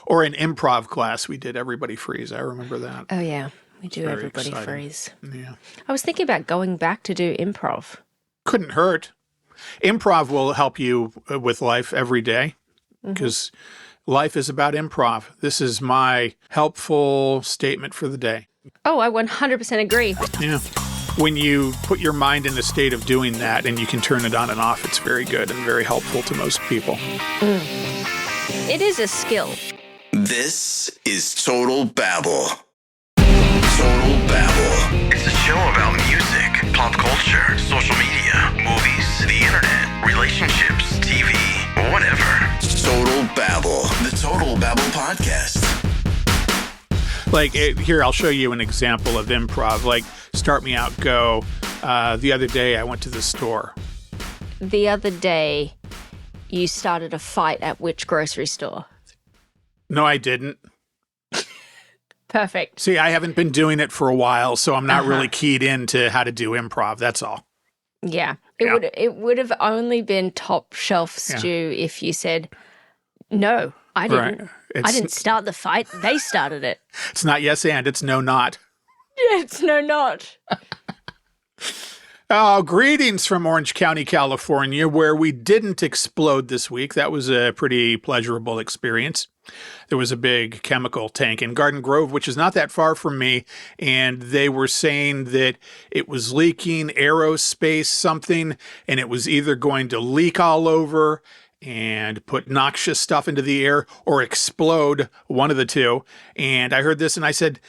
Or in improv class, we did Everybody Freeze. I remember that. Oh, yeah. We do Very Everybody exciting. Freeze. Yeah. I was thinking about going back to do improv. Couldn't hurt. Improv will help you with life every day because life is about improv. This is my helpful statement for the day. Oh, I 100% agree. Yeah. When you put your mind in a state of doing that and you can turn it on and off, it's very good and very helpful to most people. It is a skill. This is Total Babble. Total Babble. It's a show about music, pop culture, social media, movies, the internet, relationships, TV, whatever. Total Babble. The Total Babble Podcast. Like, here, I'll show you an example of improv. Like, start me out, go. The other day, I went to the store. The other day, you started a fight at which grocery store? No, I didn't. Perfect. See, I haven't been doing it for a while, so I'm not really keyed into how to do improv. That's all. Yeah. It would have only been top shelf stew if you said, no, I didn't. Right. I didn't start the fight. They started it. It's not yes and, it's no not. Yeah, it's no not. Oh, greetings from Orange County, California, where we didn't explode this week. That was a pretty pleasurable experience. There was a big chemical tank in Garden Grove, which is not that far from me, and they were saying that it was leaking aerospace something, and it was either going to leak all over and put noxious stuff into the air or explode, one of the two. And I heard this and I said,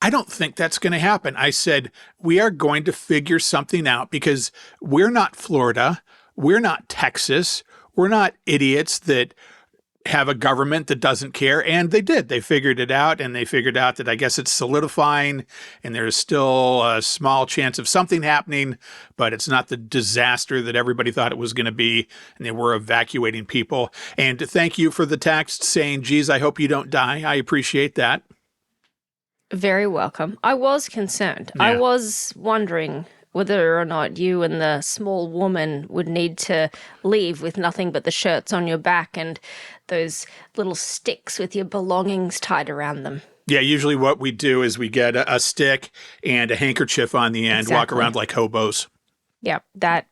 I don't think that's going to happen. I said, we are going to figure something out because we're not Florida. We're not Texas. We're not idiots that have a government that doesn't care. And they did. They figured it out, and they figured out that I guess it's solidifying and there's still a small chance of something happening, but it's not the disaster that everybody thought it was going to be. And they were evacuating people. And thank you for the text saying, geez, I hope you don't die. I appreciate that. Very welcome. I was concerned. Yeah. I was wondering whether or not you and the small woman would need to leave with nothing but the shirts on your back and those little sticks with your belongings tied around them. Yeah, usually what we do is we get a stick and a handkerchief on the end, walk around like hobos. Yeah, that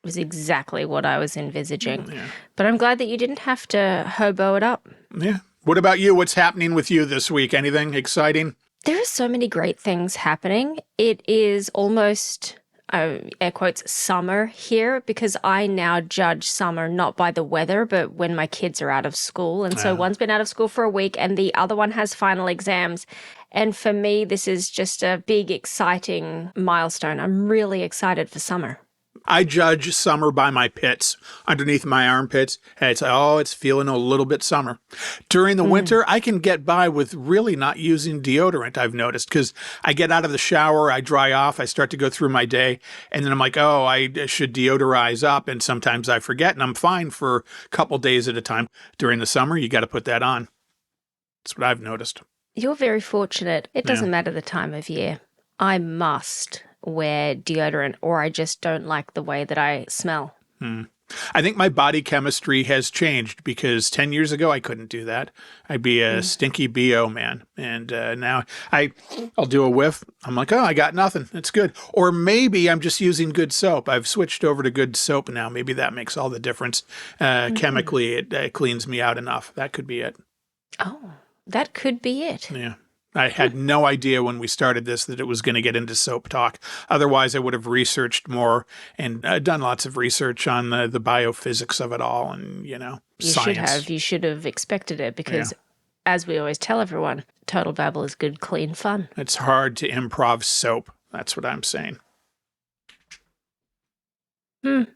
was exactly what I was envisaging. Yeah. But I'm glad that you didn't have to hobo it up. Yeah. What about you? What's happening with you this week? Anything exciting? There are so many great things happening. It is almost, air quotes, summer here because I now judge summer not by the weather, but when my kids are out of school. And so one's been out of school for a week and the other one has final exams. And for me, this is just a big, exciting milestone. I'm really excited for summer. I judge summer by my pits, underneath my armpits. And it's feeling a little bit summer. During the winter, I can get by with really not using deodorant, I've noticed, because I get out of the shower, I dry off, I start to go through my day, and then I'm like, oh, I should deodorize up, and sometimes I forget, and I'm fine for a couple days at a time. During the summer, you got to put that on. That's what I've noticed. You're very fortunate. It doesn't matter the time of year. I must wear deodorant or I just don't like the way that I smell. I think my body chemistry has changed because 10 years ago I couldn't do that. I'd be a stinky BO man. And now I'll do a whiff. I'm like, oh, I got nothing. It's good. Or maybe I'm just using good soap. I've switched over to good soap now. Maybe that makes all the difference. Chemically, it cleans me out enough. That could be it. Oh, that could be it. Yeah. I had no idea when we started this that it was going to get into soap talk. Otherwise, I would have researched more and done lots of research on the biophysics of it all and, science. You should have expected it because, as we always tell everyone, Total Babble is good, clean fun. It's hard to improv soap. That's what I'm saying. Good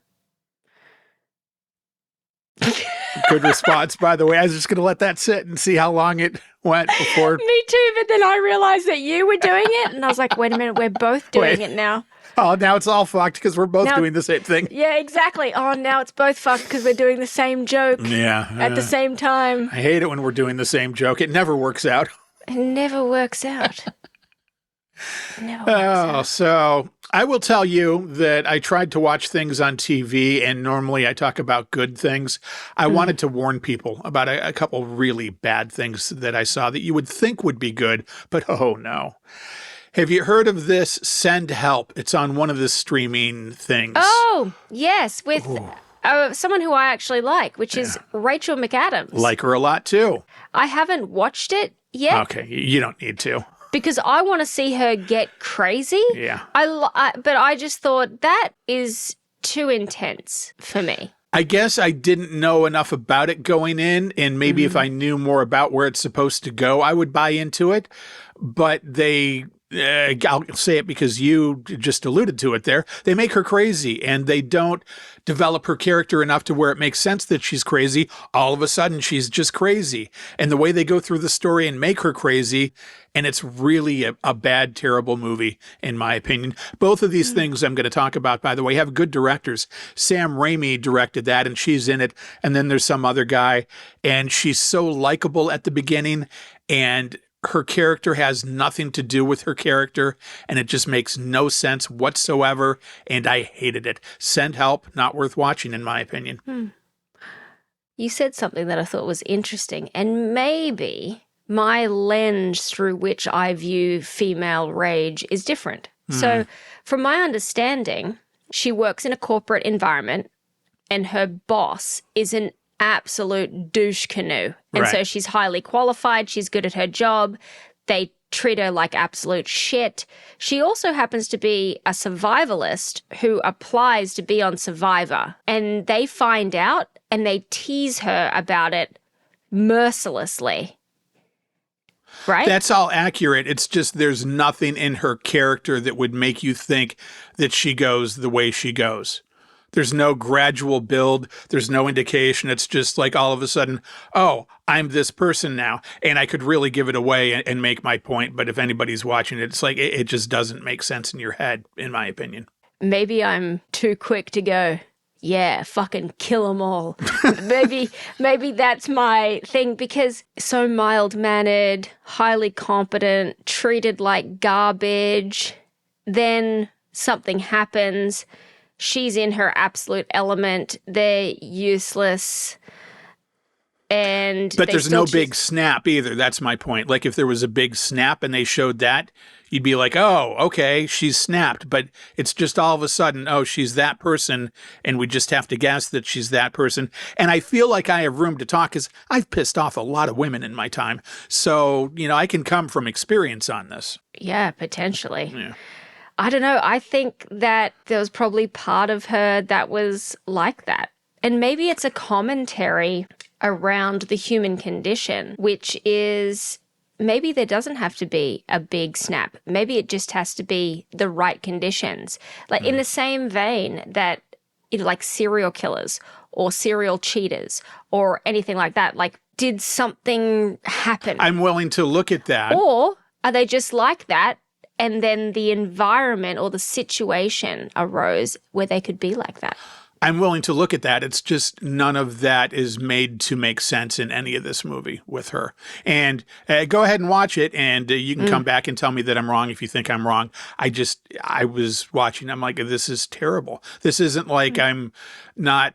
response, by the way. I was just going to let that sit and see how long it went before. Me too, but then I realized that you were doing it, and I was like, wait a minute, we're both doing it now. Oh, now it's all fucked because we're both doing the same thing. Yeah, exactly. Oh, now it's both fucked because we're doing the same joke at the same time. I hate it when we're doing the same joke. It never works out. It never works out. Never works out. So I will tell you that I tried to watch things on TV, and normally I talk about good things. I wanted to warn people about a couple really bad things that I saw that you would think would be good, but oh no. Have you heard of this Send Help? It's on one of the streaming things. Oh, yes, with someone who I actually like, which is Rachel McAdams. Like her a lot too. I haven't watched it yet. Okay, you don't need to. Because I want to see her get crazy. Yeah. But I just thought that is too intense for me. I guess I didn't know enough about it going in, and maybe if I knew more about where it's supposed to go, I would buy into it. But I'll say it because you just alluded to it there. They make her crazy, and they don't develop her character enough to where it makes sense that she's crazy. All of a sudden, she's just crazy. And the way they go through the story and make her crazy, and it's really a bad, terrible movie, in my opinion. Both of these things I'm going to talk about, by the way, have good directors. Sam Raimi directed that, and she's in it. And then there's some other guy, and she's so likable at the beginning, and her character has nothing to do with her character, and it just makes no sense whatsoever, and I hated it. Send Help, not worth watching, in my opinion. You said something that I thought was interesting, and maybe my lens through which I view female rage is different. So, from my understanding, she works in a corporate environment, and her boss is an absolute douche canoe. And so she's highly qualified. She's good at her job. They treat her like absolute shit. She also happens to be a survivalist who applies to be on Survivor. And they find out and they tease her about it mercilessly. Right? That's all accurate. It's just there's nothing in her character that would make you think that she goes the way she goes. There's no gradual build. There's no indication. It's just like all of a sudden, oh, I'm this person now. And I could really give it away and make my point. But if anybody's watching it, it's like it just doesn't make sense in your head, in my opinion. Maybe I'm too quick to go, yeah, fucking kill them all. maybe that's my thing, because so mild-mannered, highly competent, treated like garbage. Then something happens. She's in her absolute element. They're useless. But there's no big snap either. That's my point. Like if there was a big snap and they showed that, you'd be like, oh, okay, she's snapped. But it's just all of a sudden, oh, she's that person. And we just have to guess that she's that person. And I feel like I have room to talk because I've pissed off a lot of women in my time. So, I can come from experience on this. Yeah, potentially. Yeah. I don't know. I think that there was probably part of her that was like that. And maybe it's a commentary around the human condition, which is maybe there doesn't have to be a big snap. Maybe it just has to be the right conditions. Like in the same vein that, like serial killers or serial cheaters or anything like that, like did something happen? I'm willing to look at that. Or are they just like that? And then the environment or the situation arose where they could be like that. I'm willing to look at that. It's just none of that is made to make sense in any of this movie with her. And go ahead and watch it, and you can come back and tell me that I'm wrong if you think I'm wrong. I was watching. I'm like, this is terrible. This isn't like I'm not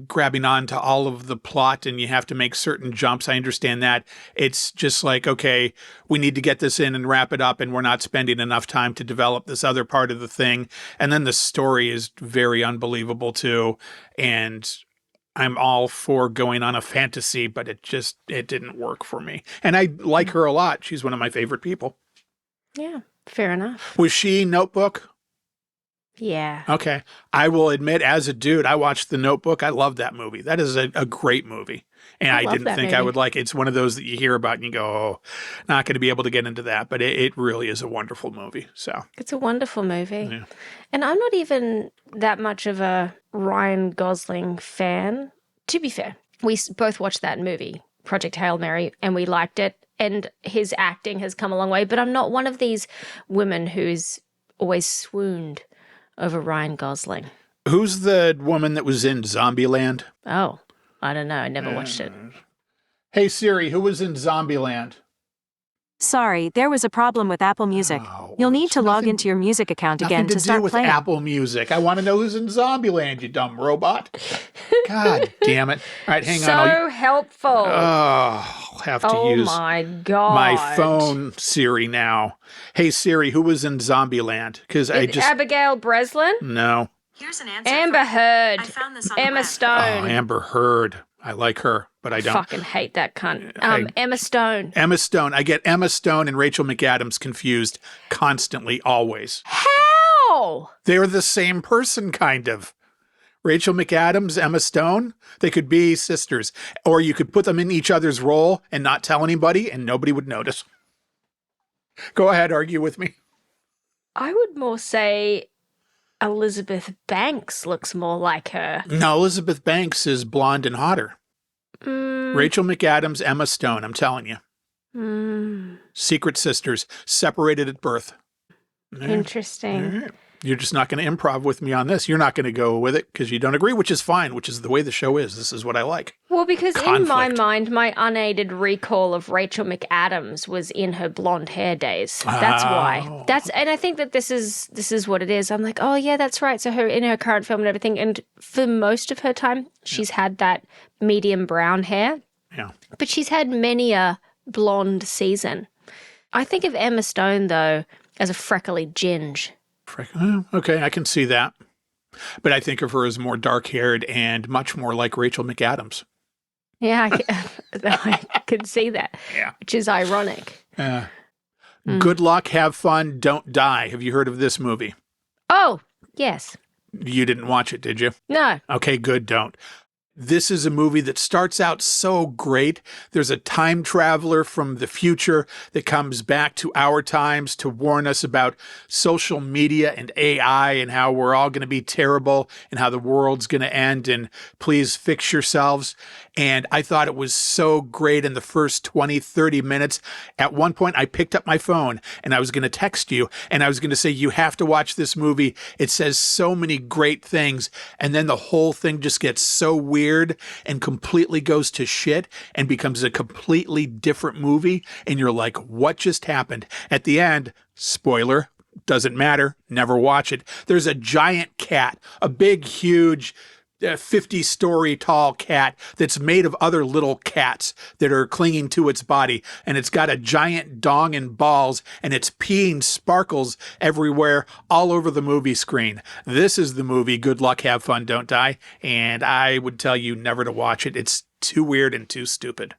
grabbing on to all of the plot and you have to make certain jumps. I understand that. It's just like, okay, we need to get this in and wrap it up, and we're not spending enough time to develop this other part of the thing. And then the story is very unbelievable too. And I'm all for going on a fantasy, but it didn't work for me. And I like her a lot. She's one of my favorite people. Yeah, fair enough. Was she Notebook? Yeah. Okay. I will admit, as a dude, I watched The Notebook. I love that movie. That is a great movie. And I didn't think I would like it. It's one of those that you hear about and you go, oh, not going to be able to get into that. But it really is a wonderful movie. So it's a wonderful movie. Yeah. And I'm not even that much of a Ryan Gosling fan. To be fair, we both watched that movie, Project Hail Mary, and we liked it. And his acting has come a long way. But I'm not one of these women who's always swooned over Ryan Gosling. Who's the woman that was in Zombieland? Sorry, there was a problem with Apple Music. Oh, You'll need to it's log nothing- into your music account again Nothing to to start do with playing. Apple Music. I want to know who's in Zombieland, you dumb robot. God damn it. All right, hang on. So helpful. I'll have to Oh use my God. my phone Siri now. Hey, Siri, who was in Zombieland? Because I just... Abigail Breslin? No. Here's an answer. Amber Heard. I found this on the Emma web. Oh, Stone. Amber Heard. I like her, but I don't. Fucking hate that cunt. I- Emma Stone. Emma Stone. I get Emma Stone and Rachel McAdams confused constantly, always. How? They're the same person, kind of. Rachel McAdams, Emma Stone, they could be sisters. Or you could put them in each other's role and not tell anybody, and nobody would notice. Go ahead, argue with me. I would more say Elizabeth Banks looks more like her. No, Elizabeth Banks is blonde and hotter. Rachel McAdams, Emma Stone, I'm telling you. Secret sisters, separated at birth. Interesting. All right. You're just not going to improv with me on this. You're not going to go with it because you don't agree, which is fine, which is the way the show is. This is what I like. Well, because in my Conflict. mind, my unaided recall of Rachel McAdams was in her blonde hair days. That's why. And I think that this is what it is. I'm like, oh yeah, that's right. So in her current film and everything, and for most of her time, she's had that medium brown hair. Yeah. But she's had many a blonde season. I think of Emma Stone though as a freckly ginge. Okay, I can see that. But I think of her as more dark-haired and much more like Rachel McAdams. Yeah, I can see that. Yeah. Which is ironic. Good luck, have fun, don't die. Have you heard of this movie? Oh, yes. You didn't watch it, did you? No. Okay, good, don't. This is a movie that starts out so great. There's a time traveler from the future that comes back to our times to warn us about social media and AI and how we're all going to be terrible and how the world's going to end and please fix yourselves. And I thought it was so great in the first 20, 30 minutes. At one point, I picked up my phone and I was going to text you and I was going to say, you have to watch this movie. It says so many great things. And then the whole thing just gets so weird and completely goes to shit and becomes a completely different movie. And you're like, what just happened? At the end, spoiler, doesn't matter, never watch it. There's a giant cat, a big, huge 50-story tall cat that's made of other little cats that are clinging to its body. And it's got a giant dong and balls and it's peeing sparkles everywhere all over the movie screen. This is the movie Good Luck, Have Fun, Don't Die. And I would tell you never to watch it. It's too weird and too stupid.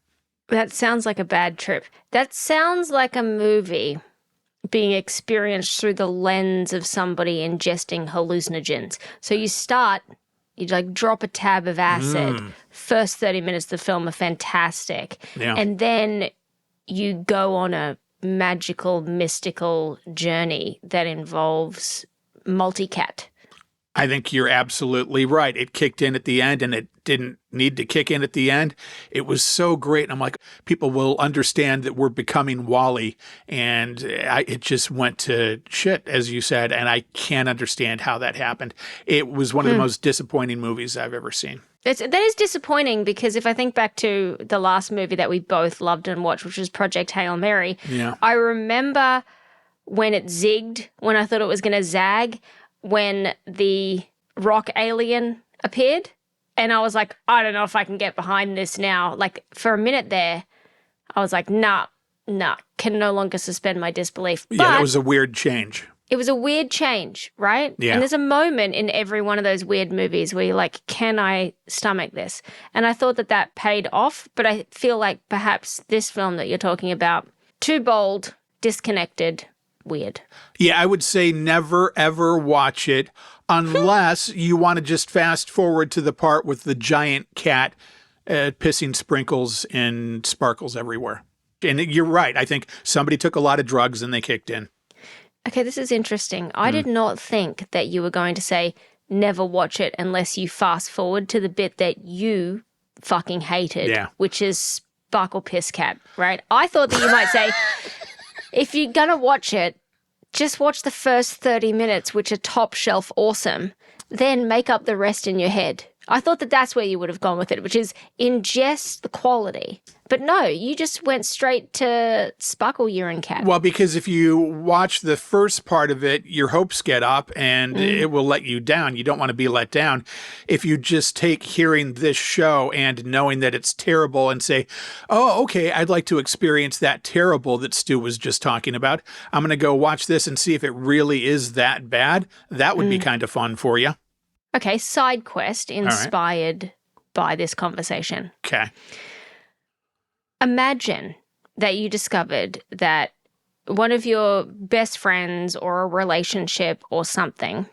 That sounds like a bad trip. That sounds like a movie being experienced through the lens of somebody ingesting hallucinogens. So you like drop a tab of acid. First 30 minutes of the film are fantastic. Yeah. And then you go on a magical, mystical journey that involves multicat. I think you're absolutely right. It kicked in at the end and it didn't need to kick in at the end. It was so great. And I'm like, people will understand that we're becoming Wall-E. And it just went to shit, as you said. And I can't understand how that happened. It was one of the most disappointing movies I've ever seen. That is disappointing because if I think back to the last movie that we both loved and watched, which was Project Hail Mary, I remember when it zigged, when I thought it was going to zag, when the rock alien appeared. And I was like, I don't know if I can get behind this now. Like for a minute there, I was like, nah, can no longer suspend my disbelief. Yeah, but that was a weird change. It was a weird change, right? Yeah. And there's a moment in every one of those weird movies where you're like, can I stomach this? And I thought that paid off, but I feel like perhaps this film that you're talking about, too bold, disconnected, weird. Yeah, I would say never, ever watch it unless you want to just fast forward to the part with the giant cat pissing sprinkles and sparkles everywhere. And you're right. I think somebody took a lot of drugs and they kicked in. Okay, this is interesting. I did not think that you were going to say never watch it unless you fast forward to the bit that you fucking hated, which is Sparkle Piss Cat, right? I thought that you might say, if you're going to watch it, just watch the first 30 minutes, which are top shelf awesome, then make up the rest in your head. I thought that that's where you would have gone with it, which is ingest the quality. But no, you just went straight to sparkle urine cap. Well, because if you watch the first part of it, your hopes get up and it will let you down. You don't want to be let down. If you just take hearing this show and knowing that it's terrible and say, oh, okay, I'd like to experience that terrible that Stu was just talking about. I'm going to go watch this and see if it really is that bad. That would be kind of fun for you. Okay, side quest inspired by this conversation. Okay. Imagine that you discovered that one of your best friends or a relationship or something,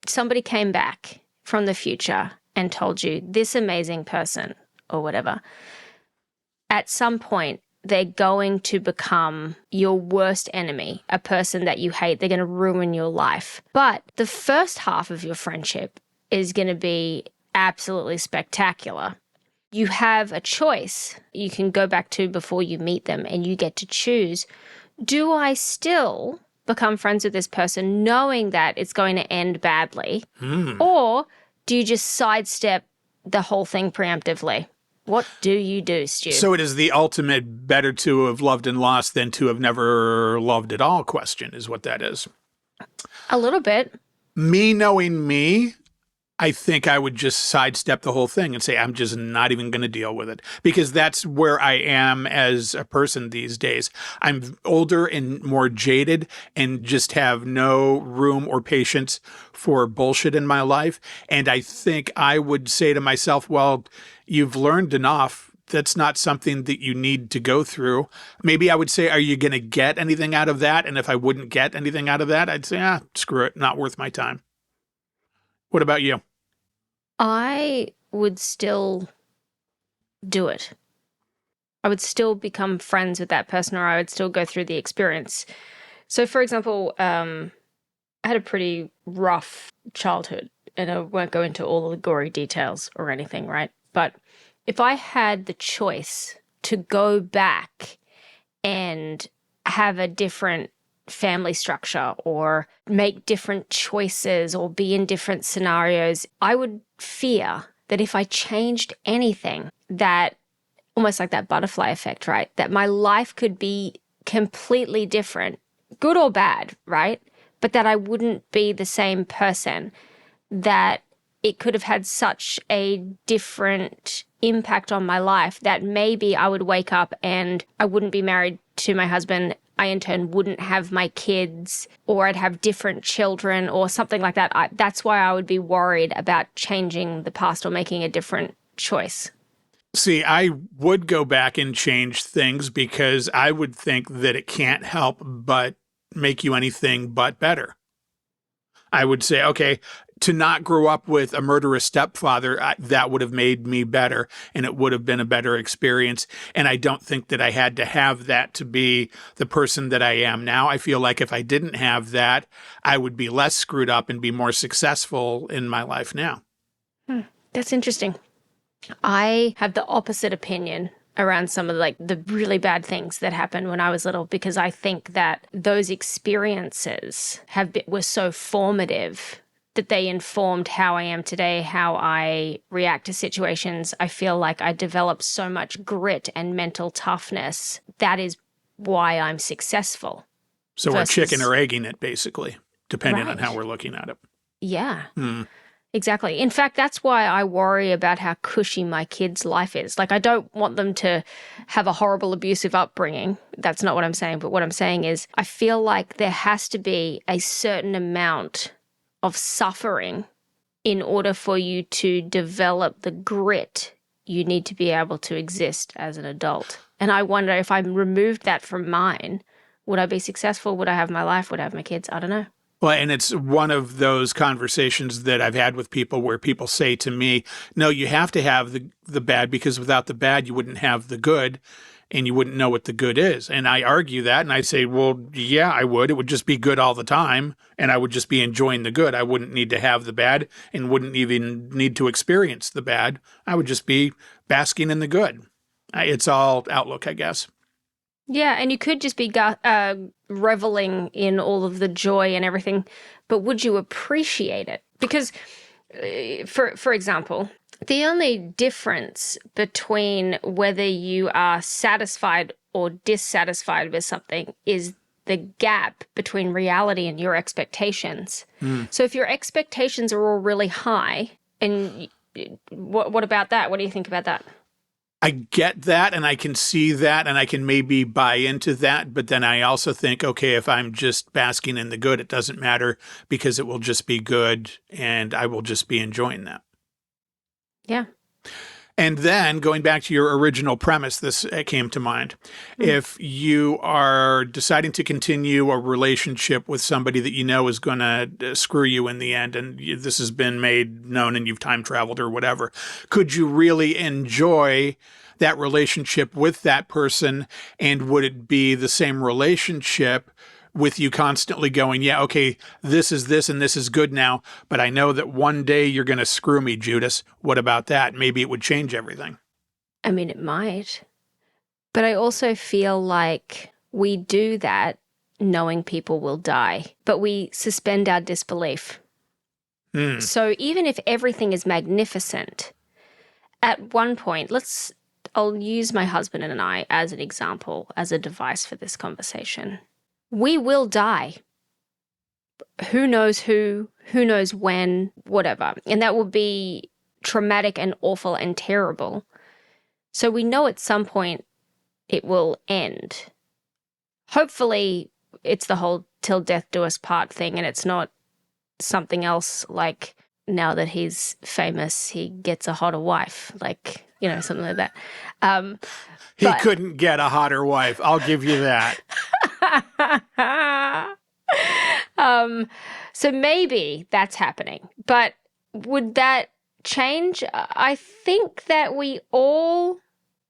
somebody came back from the future and told you this amazing person or whatever, at some point they're going to become your worst enemy, a person that you hate. They're going to ruin your life. But the first half of your friendship is going to be absolutely spectacular. You have a choice you can go back to before you meet them, and you get to choose, do I still become friends with this person knowing that it's going to end badly? Or do you just sidestep the whole thing preemptively? What do you do, Stu? So it is the ultimate better to have loved and lost than to have never loved at all question is what that is. A little bit. Me knowing me, I think I would just sidestep the whole thing and say, I'm just not even going to deal with it, because that's where I am as a person these days. I'm older and more jaded and just have no room or patience for bullshit in my life. And I think I would say to myself, well, you've learned enough. That's not something that you need to go through. Maybe I would say, are you going to get anything out of that? And if I wouldn't get anything out of that, I'd say, screw it, not worth my time. What about you? I would still do it. I would still become friends with that person, or I would still go through the experience. So, for example, I had a pretty rough childhood, and I won't go into all the gory details or anything, right? But if I had the choice to go back and have a different family structure or make different choices or be in different scenarios, I would fear that if I changed anything, that almost like that butterfly effect, right? That my life could be completely different, good or bad, right? But that I wouldn't be the same person, that it could have had such a different impact on my life that maybe I would wake up and I wouldn't be married to my husband. I, in turn, wouldn't have my kids, or I'd have different children or something like that. That's why I would be worried about changing the past or making a different choice. See, I would go back and change things because I would think that it can't help but make you anything but better. I would say, okay, to not grow up with a murderous stepfather, that would have made me better, and it would have been a better experience. And I don't think that I had to have that to be the person that I am now. I feel like if I didn't have that, I would be less screwed up and be more successful in my life now. That's interesting. I have the opposite opinion around some of the really bad things that happened when I was little, because I think that those experiences were so formative that they informed how I am today, how I react to situations. I feel like I developed so much grit and mental toughness. That is why I'm successful. So we're chicken or egging it, basically, depending on Right. how we're looking at it. Yeah. Exactly. In fact, that's why I worry about how cushy my kids' life is. Like, I don't want them to have a horrible, abusive upbringing. That's not what I'm saying. But what I'm saying is I feel like there has to be a certain amount of suffering in order for you to develop the grit you need to be able to exist as an adult. And I wonder, if I removed that from mine, would I be successful? Would I have my life? Would I have my kids? I don't know. Well, and it's one of those conversations that I've had with people where people say to me, no, you have to have the bad, because without the bad, you wouldn't have the good, and you wouldn't know what the good is. And I argue that, and I say, well, yeah, I would. It would just be good all the time, and I would just be enjoying the good. I wouldn't need to have the bad and wouldn't even need to experience the bad. I would just be basking in the good. It's all outlook, I guess. Yeah, and you could just be reveling in all of the joy and everything, but would you appreciate it? Because for example, the only difference between whether you are satisfied or dissatisfied with something is the gap between reality and your expectations. So if your expectations are all really high, and what about that? What do you think about that? I get that, and I can see that, and I can maybe buy into that. But then I also think, okay, if I'm just basking in the good, it doesn't matter because it will just be good and I will just be enjoying that. Yeah. And then going back to your original premise, this came to mind. If you are deciding to continue a relationship with somebody that you know is going to screw you in the end, and this has been made known and you've time traveled or whatever, could you really enjoy that relationship with that person? And would it be the same relationship with you constantly going, yeah, okay, this is this and this is good now, but I know that one day you're going to screw me, Judas. What about that? Maybe it would change everything. I mean, it might. But I also feel like we do that knowing people will die, but we suspend our disbelief. So even if everything is magnificent, at one point, I'll use my husband and I as an example, as a device for this conversation. We will die. Who knows who knows when, whatever. And that will be traumatic and awful and terrible. So we know at some point it will end. Hopefully it's the whole till death do us part thing, and it's not something else like now that he's famous, he gets a hotter wife, like, something like that. He couldn't get a hotter wife. I'll give you that. So maybe that's happening, but would that change? I think that we all,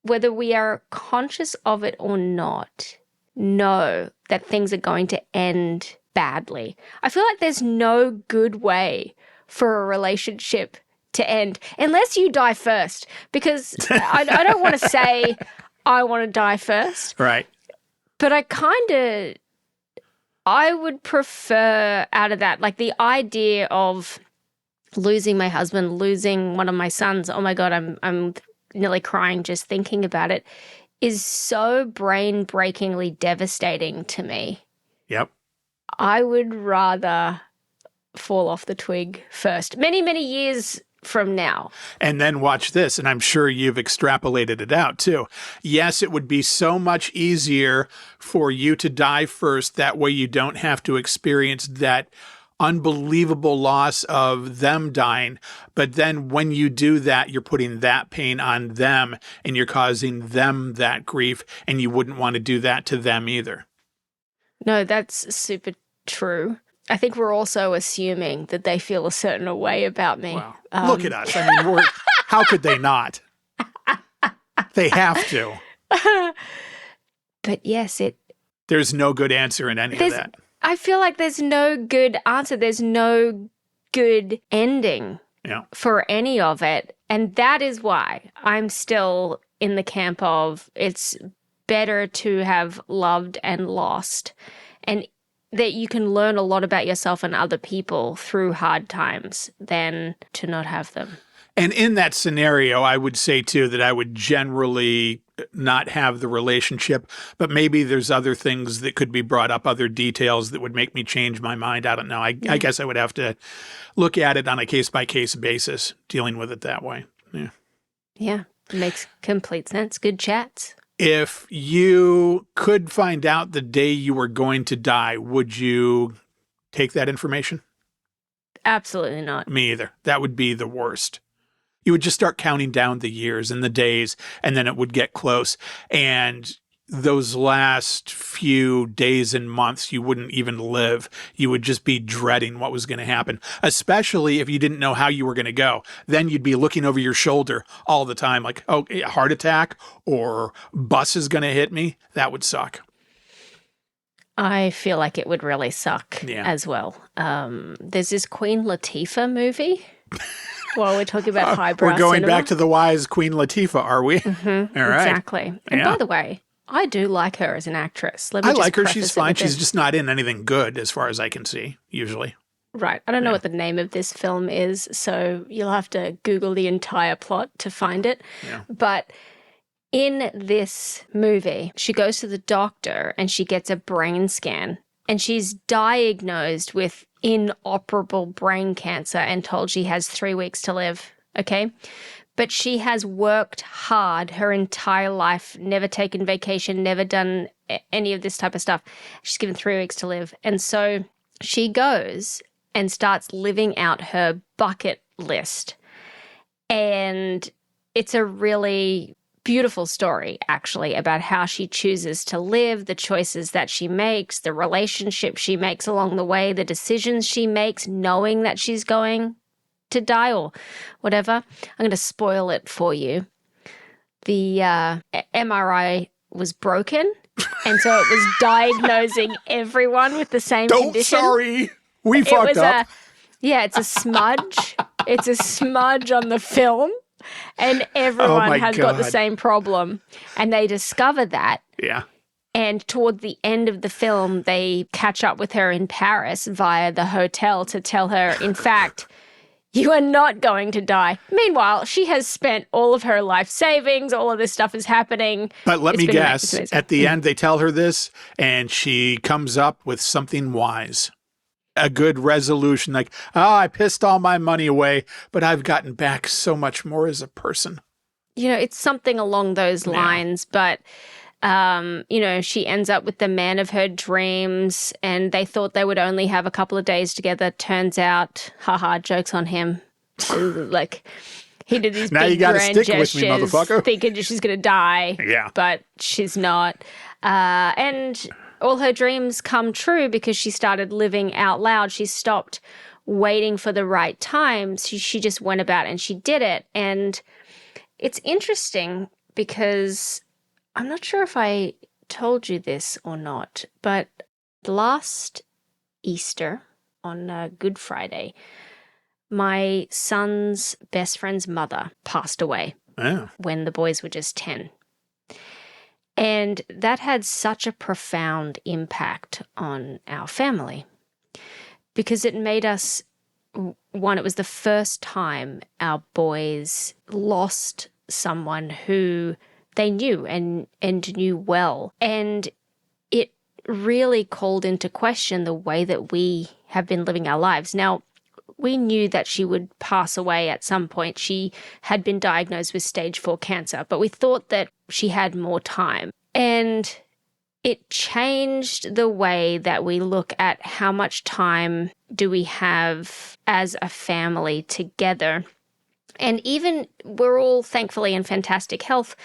whether we are conscious of it or not, know that things are going to end badly. I feel like there's no good way for a relationship to end unless you die first, because I don't want to say I want to die first. Right. But I would prefer out of that, like the idea of losing my husband, losing one of my sons. Oh my God, I'm nearly crying just thinking about it, is so brain-breakingly devastating to me. Yep. I would rather fall off the twig first, many, many years from now. And then watch this, and I'm sure you've extrapolated it out too. Yes, it would be so much easier for you to die first. That way you don't have to experience that unbelievable loss of them dying. But then when you do that, you're putting that pain on them and you're causing them that grief, and you wouldn't want to do that to them either. No, that's super true. I think we're also assuming that they feel a certain way about me. Wow. Look at us. I mean, how could they not? They have to. But yes, there's no good answer in any of that. I feel like there's no good answer. There's no good ending for any of it. And that is why I'm still in the camp of it's better to have loved and lost, and that you can learn a lot about yourself and other people through hard times than to not have them. And in that scenario, I would say, too, that I would generally not have the relationship, but maybe there's other things that could be brought up, other details that would make me change my mind. I don't know. I guess I would have to look at it on a case-by-case basis, dealing with it that way. Yeah. Yeah, makes complete sense. Good chats. If you could find out the day you were going to die, would you take that information? Absolutely not. Me either. That would be the worst. You would just start counting down the years and the days, and then it would get close. And those last few days and months, you wouldn't even live. You would just be dreading what was going to happen, especially if you didn't know how you were going to go. Then you'd be looking over your shoulder all the time, like, oh, a heart attack or bus is going to hit me. That would suck. I feel like it would really suck as well. There's this Queen Latifah movie. While we're talking about highbrow We're going cinema. back to the wise Queen Latifah, are we? Mm-hmm, all right. Exactly. And by the way, I do like her as an actress. I like her. She's fine. She's just not in anything good as far as I can see, usually. Right. I don't know what the name of this film is, so you'll have to Google the entire plot to find it. Yeah. But in this movie, she goes to the doctor and she gets a brain scan, and she's diagnosed with inoperable brain cancer and told she has 3 weeks to live. Okay. But she has worked hard her entire life, never taken vacation, never done any of this type of stuff. She's given 3 weeks to live. And so she goes and starts living out her bucket list. And it's a really beautiful story, actually, about how she chooses to live, the choices that she makes, the relationships she makes along the way, the decisions she makes, knowing that she's going to die or whatever. I'm going to spoil it for you. The MRI was broken, and so it was diagnosing everyone with the same condition. Sorry. We fucked up. It's a smudge. It's a smudge on the film, and everyone has got the same problem. And they discover that. Yeah. And toward the end of the film, they catch up with her in Paris via the hotel to tell her, in fact, you are not going to die. Meanwhile, she has spent all of her life savings. All of this stuff is happening. But let me guess, at the end, they tell her this, and she comes up with something wise. A good resolution, like, I pissed all my money away, but I've gotten back so much more as a person. You know, it's something along those lines, but, you know, she ends up with the man of her dreams, and they thought they would only have a couple of days together. Turns out, haha, joke's on him. Like, he did these now big you gotta grand stick gestures, with me, motherfucker. thinking she's going to die. Yeah. But she's not. And all her dreams come true because she started living out loud. She stopped waiting for the right time. She just went about and she did it. And it's interesting because I'm not sure if I told you this or not, but last Easter on Good Friday, my son's best friend's mother passed away when the boys were just 10. And that had such a profound impact on our family because it made us, one, it was the first time our boys lost someone who they knew and knew well. And it really called into question the way that we have been living our lives. Now, we knew that she would pass away at some point. She had been diagnosed with stage 4 cancer, but we thought that she had more time. And it changed the way that we look at how much time do we have as a family together. And even we're all thankfully in fantastic health,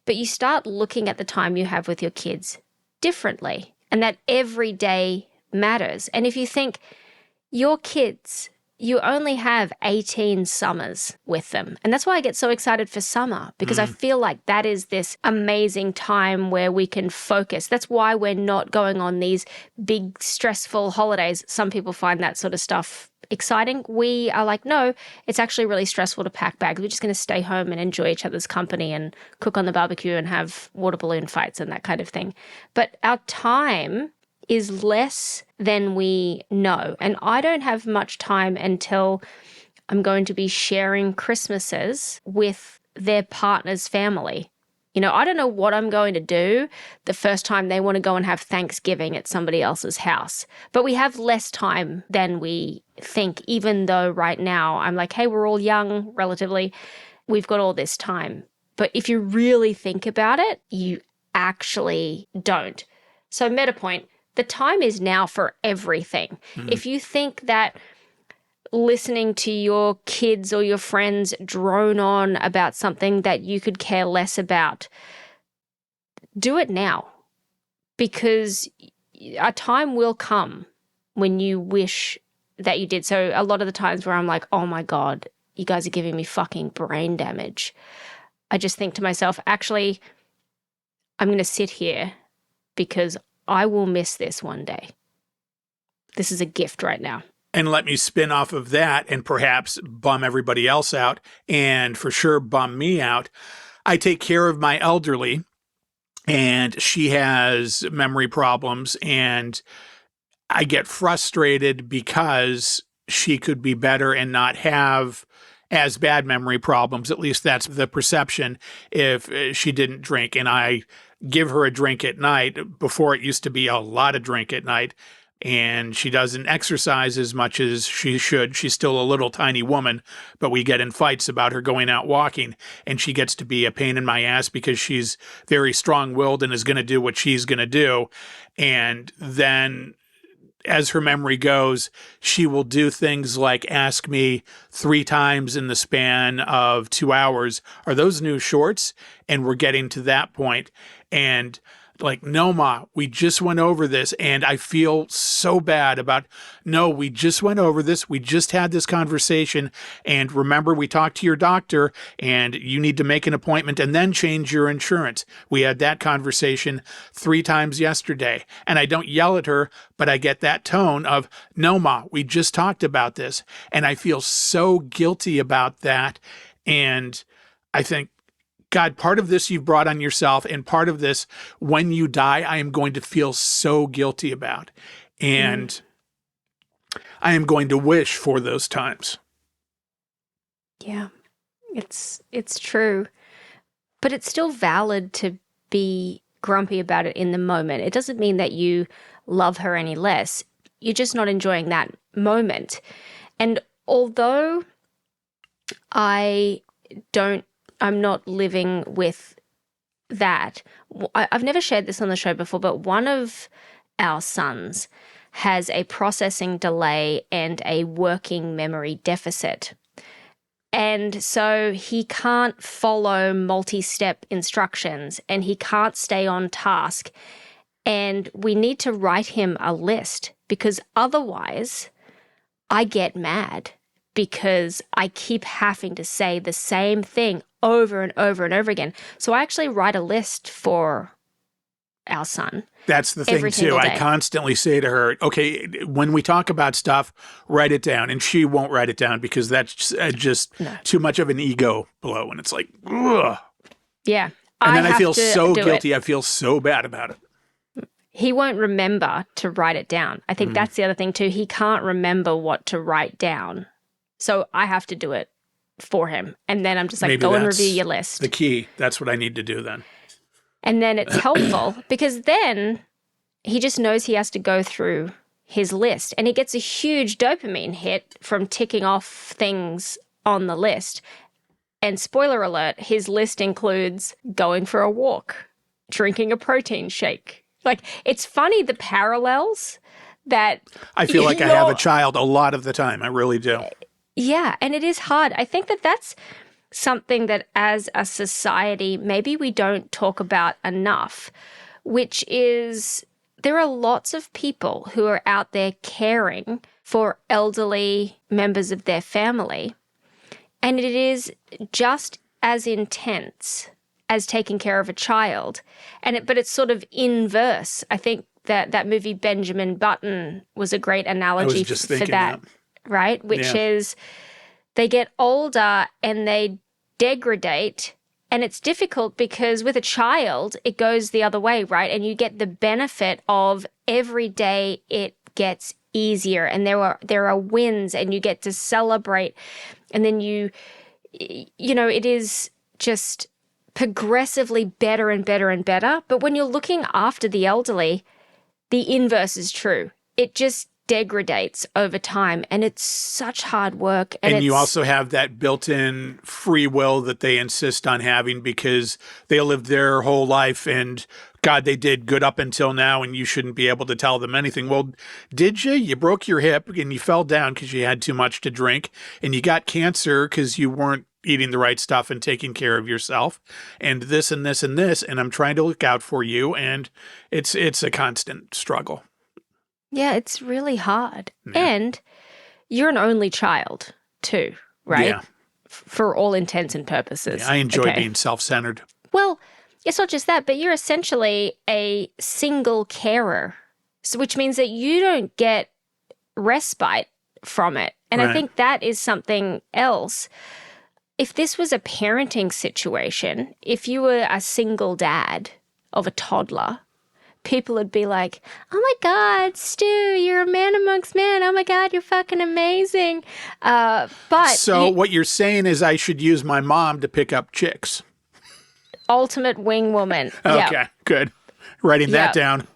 but you start looking at the time you have with your kids differently, and that every day matters. And if you think your kids, you only have 18 summers with them. And that's why I get so excited for summer, because I feel like that is this amazing time where we can focus. That's why we're not going on these big stressful holidays. Some people find that sort of stuff exciting. We are like, no, it's actually really stressful to pack bags. We're just going to stay home and enjoy each other's company and cook on the barbecue and have water balloon fights and that kind of thing. But our time is less than we know. And I don't have much time until I'm going to be sharing Christmases with their partner's family. You know, I don't know what I'm going to do the first time they want to go and have Thanksgiving at somebody else's house. But we have less time than we think, even though right now I'm like, hey, we're all young, relatively. We've got all this time. But if you really think about it, you actually don't. So meta point, the time is now for everything. If you think that listening to your kids or your friends drone on about something that you could care less about, do it now, because a time will come when you wish that you did. So a lot of the times where I'm like, oh my God, you guys are giving me fucking brain damage, I just think to myself, actually, I'm going to sit here because I will miss this one day. This is a gift right now. And let me spin off of that and perhaps bum everybody else out, and for sure bum me out. I take care of my elderly, and she has memory problems, and I get frustrated because she could be better and not have as bad memory problems. At least that's the perception if she didn't drink. And I give her a drink at night. Before, it used to be a lot of drink at night. And she doesn't exercise as much as she should. She's still a little tiny woman, but we get in fights about her going out walking, and she gets to be a pain in my ass because she's very strong-willed and is going to do what she's going to do. And then as her memory goes, she will do things like ask me 3 times in the span of 2 hours, are those new shorts? And we're getting to that point. And like, no, Ma, we just went over this. And I feel so bad about, no, we just went over this. We just had this conversation. And remember, we talked to your doctor and you need to make an appointment and then change your insurance. We had that conversation 3 times yesterday. And I don't yell at her, but I get that tone of, no, Ma, we just talked about this. And I feel so guilty about that. And I think, God, part of this you've brought on yourself, and part of this, when you die, I am going to feel so guilty about. And I am going to wish for those times. Yeah, it's true. But it's still valid to be grumpy about it in the moment. It doesn't mean that you love her any less. You're just not enjoying that moment. And although I'm not living with that. I've never shared this on the show before, but one of our sons has a processing delay and a working memory deficit. And so he can't follow multi-step instructions and he can't stay on task. And we need to write him a list because otherwise I get mad because I keep having to say the same thing over and over and over again. So I actually write a list for our son. That's the thing, too. I constantly say to her, okay, when we talk about stuff, write it down. And she won't write it down because that's just too much of an ego blow. And it's like, ugh. Yeah. And then I feel so guilty. I feel so bad about it. He won't remember to write it down. I think that's the other thing, too. He can't remember what to write down. So I have to do it for him. And then I'm just like, go and review your list. The key. That's what I need to do then. And then it's helpful because then he just knows he has to go through his list and he gets a huge dopamine hit from ticking off things on the list. And spoiler alert, his list includes going for a walk, drinking a protein shake. Like, it's funny the parallels that I feel like I have a child a lot of the time. I really do. Yeah, and it is hard. I think that that's something that as a society, maybe we don't talk about enough, which is there are lots of people who are out there caring for elderly members of their family. And it is just as intense as taking care of a child. But it's sort of inverse. I think that movie Benjamin Button was a great analogy for that. Right? Which is they get older and they degrade. And it's difficult because with a child, it goes the other way, right? And you get the benefit of every day it gets easier and there are wins and you get to celebrate. And then it is just progressively better and better and better. But when you're looking after the elderly, the inverse is true. It just degradates over time and it's such hard work. And you also have that built-in free will that they insist on having because they lived their whole life and God, they did good up until now and you shouldn't be able to tell them anything. Well, did you? You broke your hip and you fell down because you had too much to drink and you got cancer because you weren't eating the right stuff and taking care of yourself and this and this and this. And I'm trying to look out for you. And it's a constant struggle. Yeah, it's really hard. Yeah. And you're an only child too, right? Yeah. For all intents and purposes. Yeah, I enjoy being self-centered. Well, it's not just that, but you're essentially a single carer, which means that you don't get respite from it. And I think that is something else. If this was a parenting situation, if you were a single dad of a toddler, people would be like, oh my God, Stu, you're a man amongst men. Oh my God, you're fucking amazing. So what you're saying is I should use my mom to pick up chicks. Ultimate wing woman. Okay, Yep. good. Writing that Yep. down.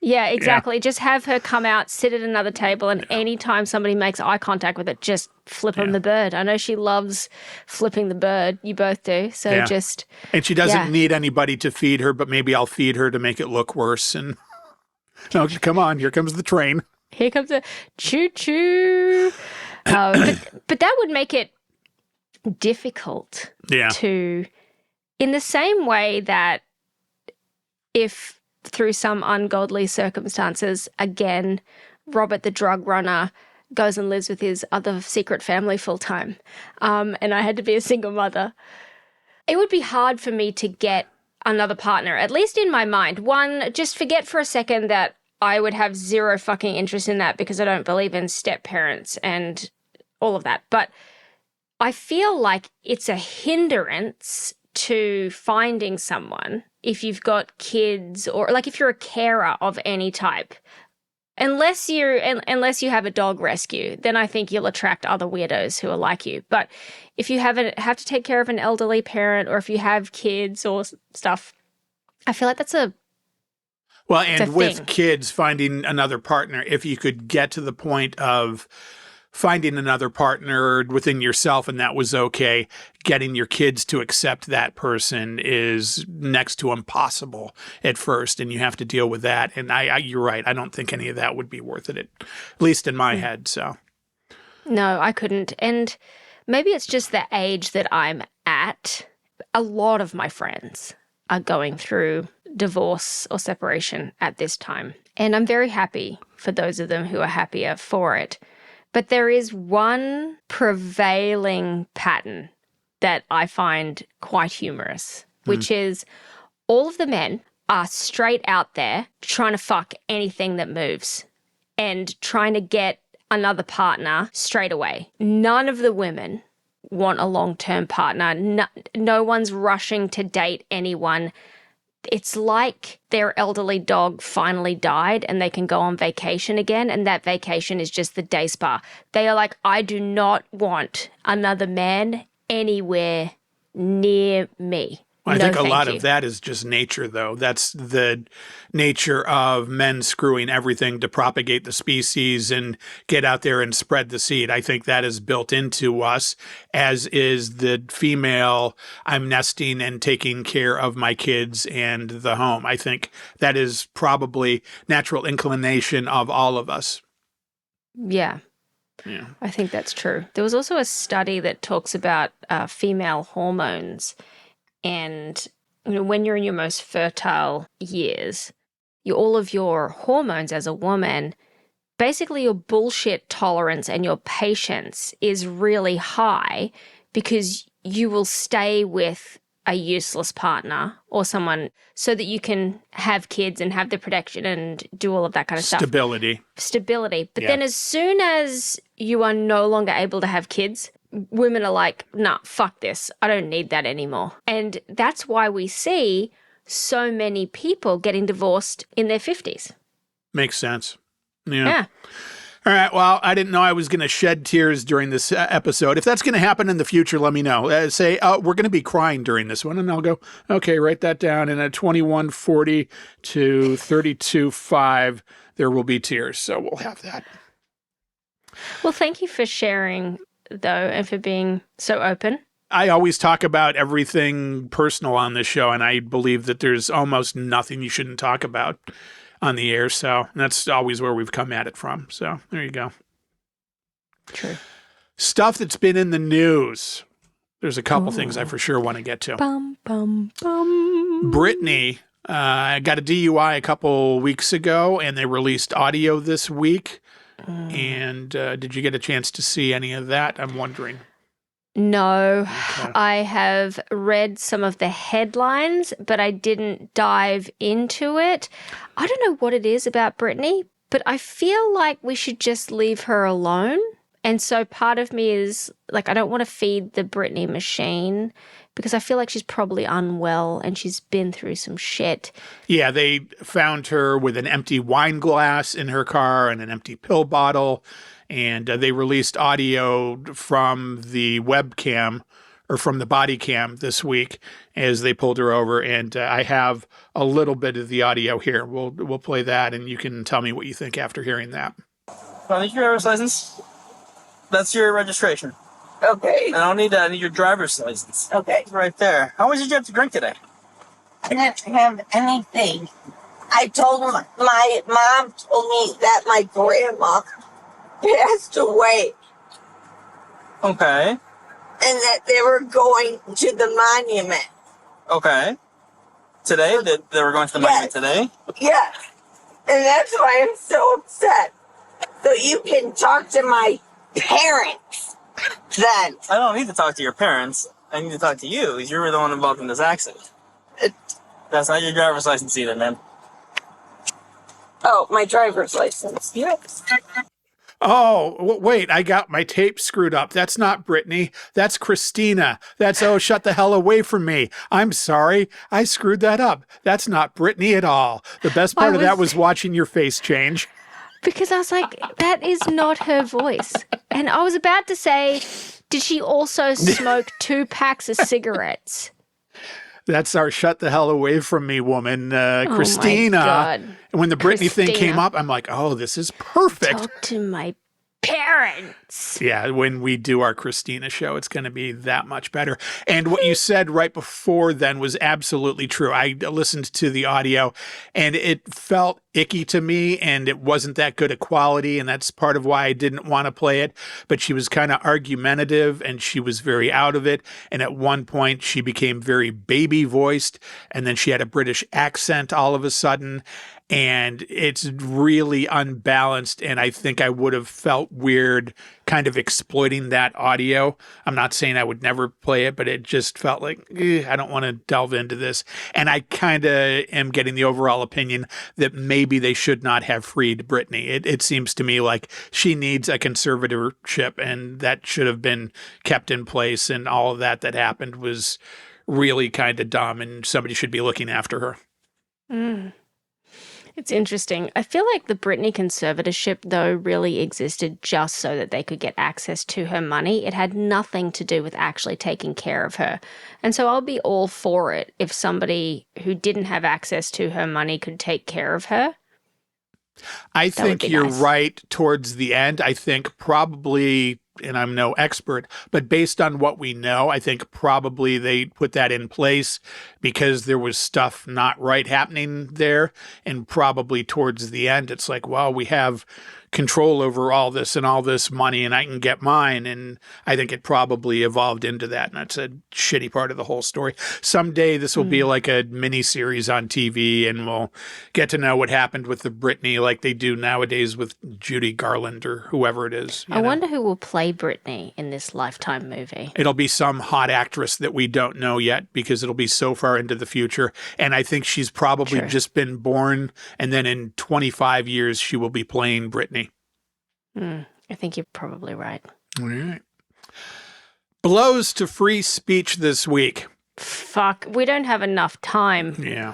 Yeah, exactly. Just have her come out, sit at another table, and anytime somebody makes eye contact with it, just flip them the bird. I know she loves flipping the bird. You both do. So just... And she doesn't need anybody to feed her, but maybe I'll feed her to make it look worse. And no, come on, here comes the train. Here comes a choo-choo. But that would make it difficult to... In the same way that if through some ungodly circumstances, again, Robert the drug runner goes and lives with his other secret family full time, and I had to be a single mother, it would be hard for me to get another partner, at least in my mind. One, just forget for a second that I would have zero fucking interest in that because I don't believe in step parents and all of that. But I feel like it's a hindrance to finding someone if you've got kids or like if you're a carer of any type. Unless you have a dog rescue, then I think you'll attract other weirdos who are like you. But if you have to take care of an elderly parent or if you have kids or stuff, I feel like that's a well, and with thing. Kids, finding another partner, if you could get to the point of finding another partner within yourself and that was okay, getting your kids to accept that person is next to impossible at first, and you have to deal with that. And you're right. I don't think any of that would be worth it, at least in my head. So, no, I couldn't. And maybe it's just the age that I'm at. A lot of my friends are going through divorce or separation at this time, and I'm very happy for those of them who are happier for it. But there is one prevailing pattern that I find quite humorous, which is all of the men are straight out there trying to fuck anything that moves and trying to get another partner straight away. None of the women want a long-term partner. No one's rushing to date anyone. It's like their elderly dog finally died and they can go on vacation again, and that vacation is just the day spa. They are like, I do not want another man anywhere near me. I think a lot of that is just nature, though. That's the nature of men screwing everything to propagate the species and get out there and spread the seed. I think that is built into us, as is the female, I'm nesting and taking care of my kids and the home. I think that is probably natural inclination of all of us. Yeah. I think that's true. There was also a study that talks about female hormones. And when you're in your most fertile years, all of your hormones as a woman, basically your bullshit tolerance and your patience is really high because you will stay with a useless partner or someone so that you can have kids and have the protection and do all of that kind of stuff. Stability. But then as soon as you are no longer able to have kids, women are like, nah, fuck this. I don't need that anymore. And that's why we see so many people getting divorced in their 50s. Makes sense. Yeah. All right. Well, I didn't know I was going to shed tears during this episode. If that's going to happen in the future, let me know. Say, we're going to be crying during this one. And I'll go, okay, write that down. And at 21:40 to 32:05, there will be tears. So we'll have that. Well, thank you for sharing, though, and for being so open. I always talk about everything personal on this show, and I believe that there's almost nothing you shouldn't talk about on the air. So that's always where we've come at it from. So there you go. True. Stuff that's been in the news. There's a couple things I for sure want to get to. Britney got a DUI a couple weeks ago, and they released audio this week. And did you get a chance to see any of that? I'm wondering. No, okay. I have read some of the headlines, but I didn't dive into it. I don't know what it is about Britney, but I feel like we should just leave her alone. And so part of me is like, I don't want to feed the Britney machine Because I feel like she's probably unwell and she's been through some shit. Yeah, they found her with an empty wine glass in her car and an empty pill bottle. And they released audio from the webcam or from the body cam this week as they pulled her over. And I have a little bit of the audio here. We'll play that, and you can tell me what you think after hearing that. I need your driver's license. That's your registration. Okay. I don't need that. I need your driver's license. Okay. It's right there. How much did you have to drink today? I didn't have anything. I told him, my mom told me that my grandma passed away Okay. and that they were going to the monument. Okay. Today? They were going to the monument today? Yes. And that's why I'm so upset. So you can talk to my parents then. I don't need to talk to your parents. I need to talk to you, because you were the one involved in this accident. That's not your driver's license either, man. Oh, my driver's license. Yes. Oh, wait, I got my tape screwed up. That's not Britney. That's Christina. That's, oh, shut the hell away from me. I'm sorry. I screwed that up. That's not Britney at all. The best part of that was watching your face change. Because I was like, that is not her voice. And I was about to say, did she also smoke 2 packs of cigarettes? That's our shut the hell away from me woman, Christina. Oh my God. And when the Britney thing Christina. came up, I'm like, oh, this is perfect. Talk to my parents. Yeah, when we do our Christina show, it's going to be that much better. And what you said right before then was absolutely true. I listened to the audio and it felt icky to me, and it wasn't that good a quality, and that's part of why I didn't want to play it. But she was kind of argumentative and she was very out of it. And at one point she became very baby voiced, and then she had a British accent all of a sudden. And it's really unbalanced, and I think I would have felt weird kind of exploiting that audio. I'm not saying I would never play it, but it just felt like, I don't want to delve into this. And I kind of am getting the overall opinion that maybe they should not have freed Britney. It seems to me like she needs a conservatorship, and that should have been kept in place, and all of that happened was really kind of dumb, and somebody should be looking after her. Mm. It's interesting. I feel like the Britney conservatorship, though, really existed just so that they could get access to her money. It had nothing to do with actually taking care of her. And so I'll be all for it if somebody who didn't have access to her money could take care of her. I think you're nice. right towards the end. I think probably, and I'm no expert, but based on what we know, I think probably they put that in place because there was stuff not right happening there. And probably towards the end, it's like, well, we have control over all this and all this money, and I can get mine. And I think it probably evolved into that. And that's a shitty part of the whole story. Someday this will be like a mini series on TV, and we'll get to know what happened with the Britney like they do nowadays with Judy Garland or whoever it is. I wonder who will play Britney in this Lifetime movie. It'll be some hot actress that we don't know yet because it'll be so far into the future. And I think she's probably just been born, and then in 25 years she will be playing Britney. I think you're probably right. All right. Blows to free speech this week. Fuck, we don't have enough time. Yeah.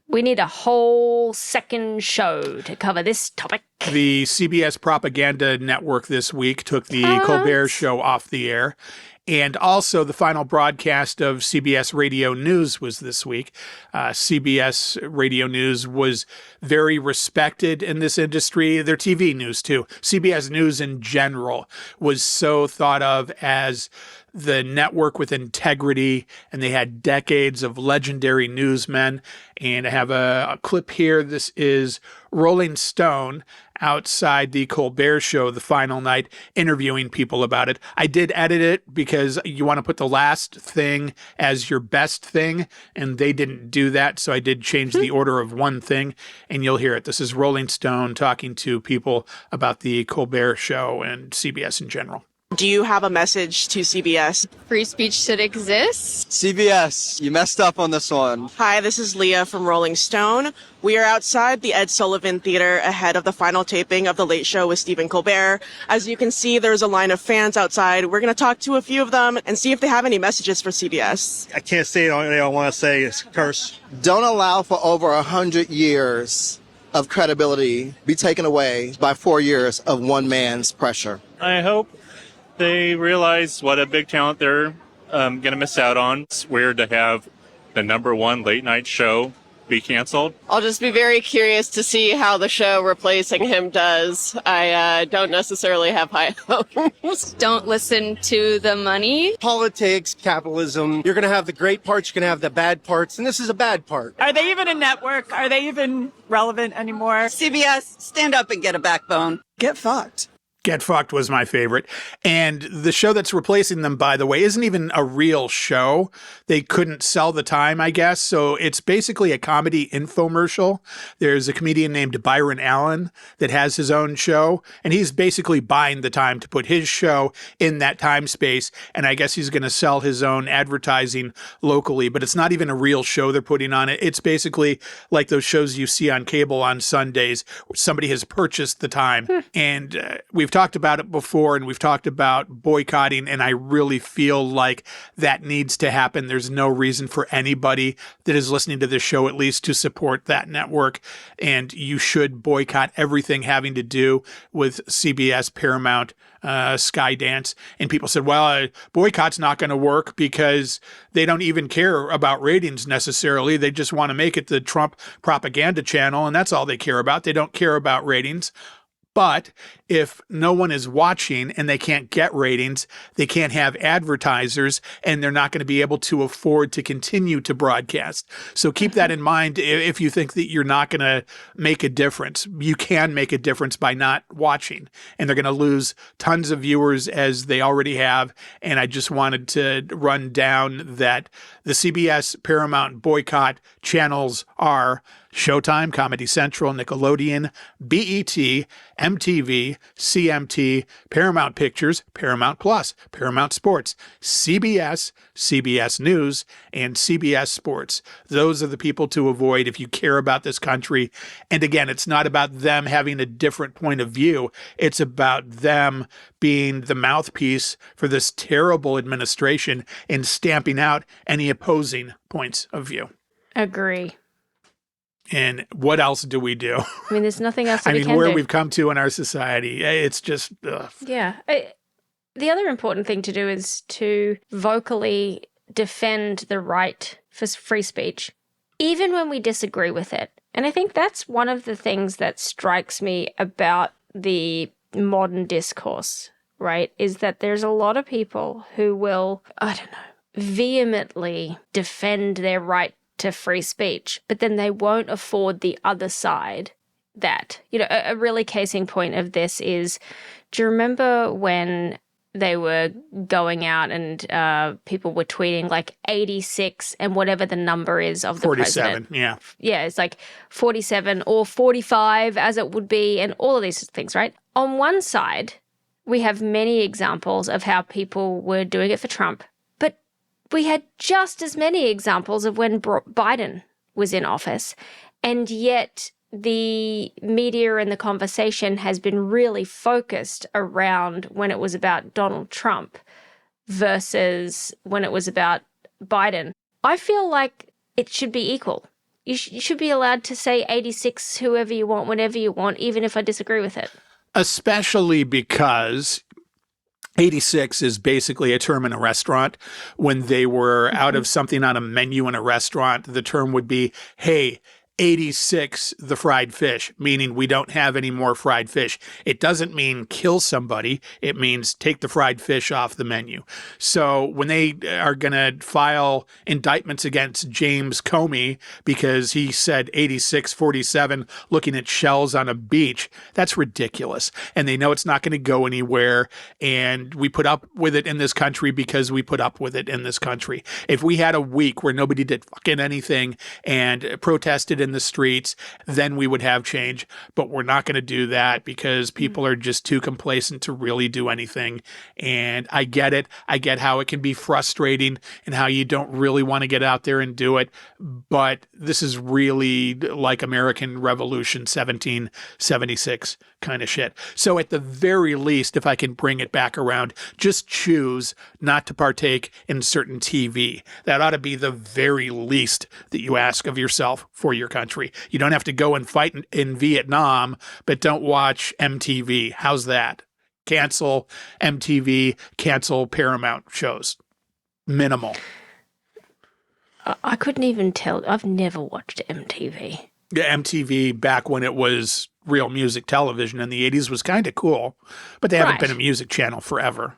We need a whole second show to cover this topic. The CBS Propaganda Network this week took the Colbert Show off the air. And also the final broadcast of CBS Radio News was this week. CBS Radio News was very respected in this industry. Their TV news, too. CBS News in general was so thought of as the network with integrity, and they had decades of legendary newsmen. And I have a clip here. This is Rolling Stone outside the Colbert Show the final night, interviewing people about it. I did edit it because you want to put the last thing as your best thing, and they didn't do that, so I did change the order of one thing, and you'll hear it. This is Rolling Stone talking to people about the Colbert Show and CBS in general. Do you have a message to CBS? Free speech should exist. CBS, you messed up on this one. Hi, this is Leah from Rolling Stone. We are outside the Ed Sullivan Theater ahead of the final taping of The Late Show with Stephen Colbert. As you can see, there's a line of fans outside. We're going to talk to a few of them and see if they have any messages for CBS. I can't say it. Only I want to say is curse. Don't allow for over 100 years of credibility be taken away by 4 years of one man's pressure. I hope they realize what a big talent they're going to miss out on. It's weird to have the #1 late night show be canceled. I'll just be very curious to see how the show replacing him does. I don't necessarily have high hopes. Don't listen to the money. Politics, capitalism. You're going to have the great parts, you're going to have the bad parts, and this is a bad part. Are they even a network? Are they even relevant anymore? CBS, stand up and get a backbone. Get fucked. Get Fucked was my favorite. And the show that's replacing them, by the way, isn't even a real show. They couldn't sell the time, I guess. So it's basically a comedy infomercial. There's a comedian named Byron Allen that has his own show, and he's basically buying the time to put his show in that time space. And I guess he's going to sell his own advertising locally, but it's not even a real show they're putting on it. It's basically like those shows you see on cable on Sundays where somebody has purchased the time. And we've talked about it before, and we've talked about boycotting, and I really feel like that needs to happen. There's no reason for anybody that is listening to this show at least to support that network, and you should boycott everything having to do with CBS, Paramount, Skydance. And people said, well, boycott's not going to work because they don't even care about ratings necessarily. They just want to make it the Trump propaganda channel, and that's all they care about. They don't care about ratings. But if no one is watching and they can't get ratings, they can't have advertisers, and they're not going to be able to afford to continue to broadcast. So keep that in mind if you think that you're not going to make a difference. You can make a difference by not watching, and they're going to lose tons of viewers as they already have. And I just wanted to run down that the CBS Paramount boycott channels are Showtime, Comedy Central, Nickelodeon, BET, MTV, CMT, Paramount Pictures, Paramount Plus, Paramount Sports, CBS, CBS News, and CBS Sports. Those are the people to avoid if you care about this country. And again, it's not about them having a different point of view. It's about them being the mouthpiece for this terrible administration and stamping out any opposing points of view. Agree. And what else do we do? I mean, there's nothing else that we can where do. we've come to in our society, it's just, ugh. Yeah. The other important thing to do is to vocally defend the right for free speech, even when we disagree with it. And I think that's one of the things that strikes me about the modern discourse, right, is that there's a lot of people who will, vehemently defend their right to free speech, but then they won't afford the other side that. A really casing point of this is, do you remember when they were going out and people were tweeting like 86 and whatever the number is of the 47, president? yeah. Yeah, it's like 47 or 45 as it would be, and all of these things, right? On one side, we have many examples of how people were doing it for Trump, but we had just as many examples of when Biden was in office, and yet the media and the conversation has been really focused around when it was about Donald Trump versus when it was about Biden. I feel like it should be equal. You should be allowed to say 86 whoever you want, whenever you want, even if I disagree with it. Especially because 86 is basically a term in a restaurant. When they were out of something on a menu in a restaurant, the term would be, hey, 86 the fried fish, meaning we don't have any more fried fish. It doesn't mean kill somebody. It means take the fried fish off the menu. So when they are going to file indictments against James Comey because he said 86-47 looking at shells on a beach, that's ridiculous. And they know it's not going to go anywhere. And we put up with it in this country because we put up with it in this country. If we had a week where nobody did fucking anything and protested in the streets, then we would have change. But we're not going to do that because people are just too complacent to really do anything. And I get it. I get how it can be frustrating and how you don't really want to get out there and do it. But this is really like American Revolution 1776 kind of shit. So at the very least, if I can bring it back around, just choose not to partake in certain TV. That ought to be the very least that you ask of yourself for your country. You don't have to go and fight in Vietnam, but don't watch MTV. How's that? Cancel MTV, cancel Paramount shows. Minimal. I couldn't even tell. I've never watched MTV. Yeah, MTV back when it was real music television in the 80s was kind of cool, but they haven't been a music channel forever.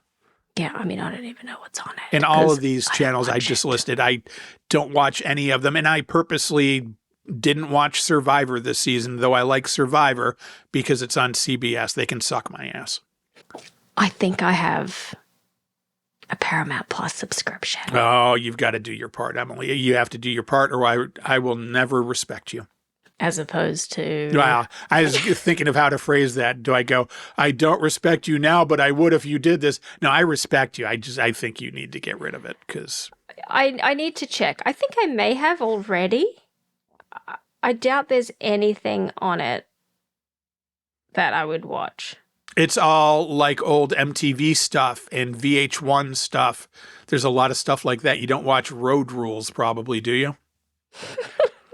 Yeah, I mean, I don't even know what's on it. And all of these channels I just listed, I don't watch any of them. And I purposely didn't watch Survivor this season, though I like Survivor because it's on CBS. They can suck my ass. I think I have a Paramount Plus subscription. Oh, you've got to do your part, Emily. You have to do your part or I will never respect you. As opposed to... Well, I was thinking of how to phrase that. Do I go, I don't respect you now, but I would if you did this? No, I respect you. I think you need to get rid of it because... I need to check. I think I may have already. I doubt there's anything on it that I would watch. It's all like old MTV stuff and VH1 stuff. There's a lot of stuff like that. You don't watch Road Rules probably, do you?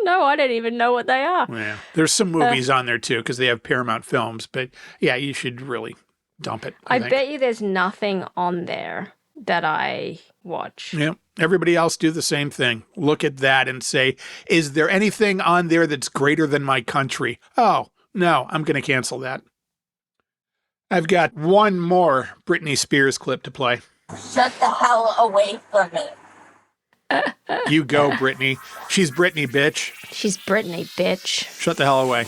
No, I don't even know what they are. Yeah, there's some movies on there too because they have Paramount Films. But yeah, you should really dump it. I bet you there's nothing on there that I watch. Yeah, everybody else do the same thing. Look at that and say, is there anything on there that's greater than my country? Oh, no, I'm going to cancel that. I've got one more Britney Spears clip to play. Shut the hell away from me. You go, Britney. She's Britney, bitch. She's Britney, bitch. Shut the hell away.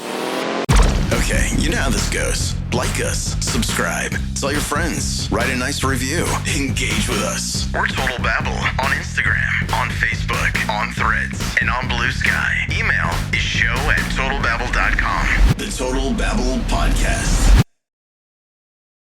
Okay, you know how this goes. Like us, subscribe, tell your friends, write a nice review, engage with us. We're Total Babble on Instagram, on Facebook, on Threads, and on Blue Sky. Email is show@totalbabble.com. The Total Babble Podcast.